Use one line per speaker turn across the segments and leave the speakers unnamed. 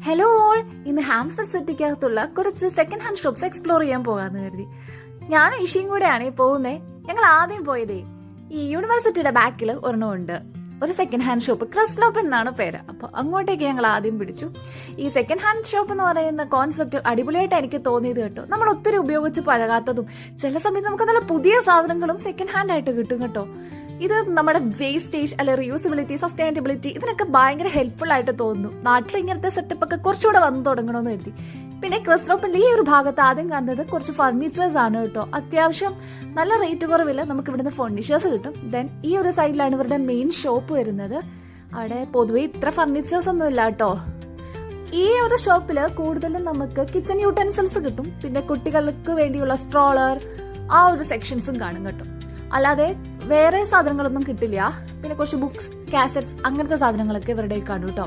Hello all, ഇന്ന് hamster സിറ്റിക്കകത്തുള്ള കുറച്ച് second hand shops explore ചെയ്യാൻ പോകാന്ന് കരുതി. ഞാൻ ഇഷിയും കൂടെയാണ് പോകുന്നത്. ഞങ്ങൾ ആദ്യം പോയതേ ഈ യൂണിവേഴ്സിറ്റിയുടെ ബാക്കിൽ ഒരെണ്ണമുണ്ട്, ഒരു സെക്കൻഡ് ഹാൻഡ് ഷോപ്പ്, ക്രിസ്റ്റ്ലോപ്പ് എന്നാണ് പേര്. അപ്പോൾ അങ്ങോട്ടേക്ക് ഞങ്ങൾ ആദ്യം പിടിച്ചു. ഈ സെക്കൻഡ് ഹാൻഡ് ഷോപ്പ് എന്ന് പറയുന്ന കോൺസെപ്റ്റ് അടിപൊളിയായിട്ട് എനിക്ക് തോന്നിയത് കേട്ടോ. നമ്മൾ ഒത്തിരി ഉപയോഗിച്ച് പഴകാത്തതും ചില സമയത്ത് നമുക്ക് നല്ല പുതിയ സാധനങ്ങളും സെക്കൻഡ് ഹാൻഡ് ആയിട്ട് കിട്ടും കേട്ടോ. ഇത് നമ്മുടെ വേസ്റ്റേജ് അല്ലെ റീയൂസിബിലിറ്റി, സസ്റ്റൈനബിലിറ്റി ഇതിനൊക്കെ ഭയങ്കര ഹെൽപ്ഫുൾ ആയിട്ട് തോന്നുന്നു. നാട്ടിൽ ഇങ്ങനത്തെ സെറ്റപ്പ് ഒക്കെ കുറച്ചുകൂടെ വന്നു തുടങ്ങണമെന്ന് കരുതി. പിന്നെ ക്രിസ്റ്റ്ലോപ്പിന്റെ ഈ ഒരു ഭാഗത്ത് ആദ്യം കാണുന്നത് കുറച്ച് ഫർണിച്ചേഴ്സ് ആണ് കേട്ടോ. അത്യാവശ്യം നല്ല റേറ്റ് കുറവില്ല നമുക്ക് ഇവിടുന്ന് ഫർണിച്ചേഴ്സ് കിട്ടും. ദെൻ ഈ ഒരു സൈഡിലാണ് ഇവരുടെ മെയിൻ ഷോപ്പ് വരുന്നത്. അവിടെ പൊതുവെ ഇത്ര ഫർണിച്ചേഴ്സ് ഒന്നും ഇല്ല കേട്ടോ. ഈ ഒരു ഷോപ്പിൽ കൂടുതലും നമുക്ക് കിച്ചൺ യൂട്ടൻസിൽസ് കിട്ടും. പിന്നെ കുട്ടികൾക്ക് വേണ്ടിയുള്ള സ്ട്രോളർ ആ ഒരു സെക്ഷൻസും കാണും കേട്ടോ. അല്ലാതെ വേറെ സാധനങ്ങളൊന്നും കിട്ടില്ല. പിന്നെ കുറച്ച് ബുക്സ്, കാസറ്റ്സ് അങ്ങനത്തെ സാധനങ്ങളൊക്കെ ഇവരുടെ കാണും കേട്ടോ.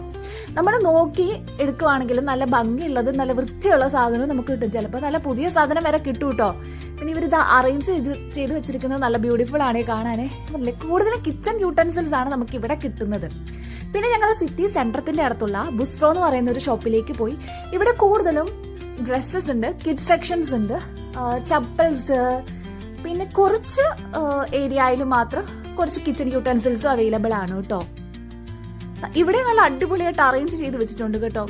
നമ്മൾ നോക്കി എടുക്കുവാണെങ്കിൽ നല്ല ഭംഗിയുള്ളത്, നല്ല വൃത്തിയുള്ള സാധനം നമുക്ക് കിട്ടും. ചിലപ്പോൾ നല്ല പുതിയ സാധനം വരെ കിട്ടും കേട്ടോ. പിന്നെ ഇവരിത് അറേഞ്ച് ചെയ്ത് വെച്ചിരിക്കുന്നത് നല്ല ബ്യൂട്ടിഫുൾ ആണ് കാണാനേ. കൂടുതലും കിച്ചൺ യൂട്ടൻസിൽസ് ആണ് നമുക്ക് ഇവിടെ കിട്ടുന്നത്. പിന്നെ ഞങ്ങൾ സിറ്റി സെന്ററിന്റെ അടുത്തുള്ള ബുസ്ട്രോ എന്ന് പറയുന്ന ഒരു ഷോപ്പിലേക്ക് പോയി. ഇവിടെ കൂടുതലും ഡ്രസ്സസ് ഉണ്ട്, കിഡ്സ് സെക്ഷൻസ് ഉണ്ട്, ചപ്പൽസ്, പിന്നെ കുറച്ച് ഏരിയയിൽ മാത്രം കുറച്ച് കിച്ചൺ യൂട്ടൻസിൽസും അവൈലബിൾ ആണ് കേട്ടോ. ഇവിടെ നല്ല അടിപൊളിയായിട്ട് അറേഞ്ച് ചെയ്ത് വെച്ചിട്ടുണ്ട് കേട്ടോ.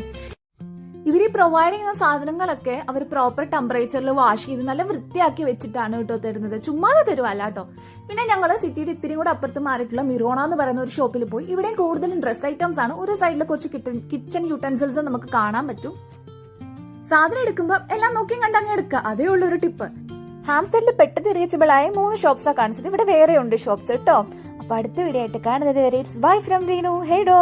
ഇവർ പ്രൊവൈഡ് ചെയ്യുന്ന സാധനങ്ങളൊക്കെ അവർ പ്രോപ്പർ ടെമ്പറേച്ചറിൽ വാഷ് ചെയ്ത് നല്ല വൃത്തിയാക്കി വെച്ചിട്ടാണ് കേട്ടോ തരുന്നത്. ചുമ്മാതെ തരുവല്ല കേട്ടോ. പിന്നെ ഞങ്ങൾ സിറ്റിയുടെ ഇത്തിരി കൂടെ അപ്പുറത്ത് മാറിയിട്ടുള്ള മിറോണ എന്ന് പറയുന്ന ഒരു ഷോപ്പിൽ പോയി. ഇവിടെയും കൂടുതലും ഡ്രസ് ഐറ്റംസ് ആണ്. ഒരു സൈഡിൽ കുറച്ച് കിച്ചൺ യൂട്ടൻസിൽസ് നമുക്ക് കാണാൻ പറ്റും. സാധനം എടുക്കുമ്പോൾ എല്ലാം നോക്കിയും കണ്ടങ്ങ് എടുക്കുക, അതേ ഉള്ളൊരു ടിപ്പ്. ഹാംസ്റ്ററിൽ പെട്ടെന്ന് റീച്ചബിളായ 3 ഷോപ്സാണ് കാണിച്ചത്. ഇവിടെ വേറെ ഉണ്ട് ഷോപ്സ് കേട്ടോ. അപ്പൊ അടുത്ത വീഡിയോ ആയിട്ട് കാണുന്നത് വരെ ഇറ്റ്സ് ബൈ ഫ്രം റീനു. ഹേഡോ.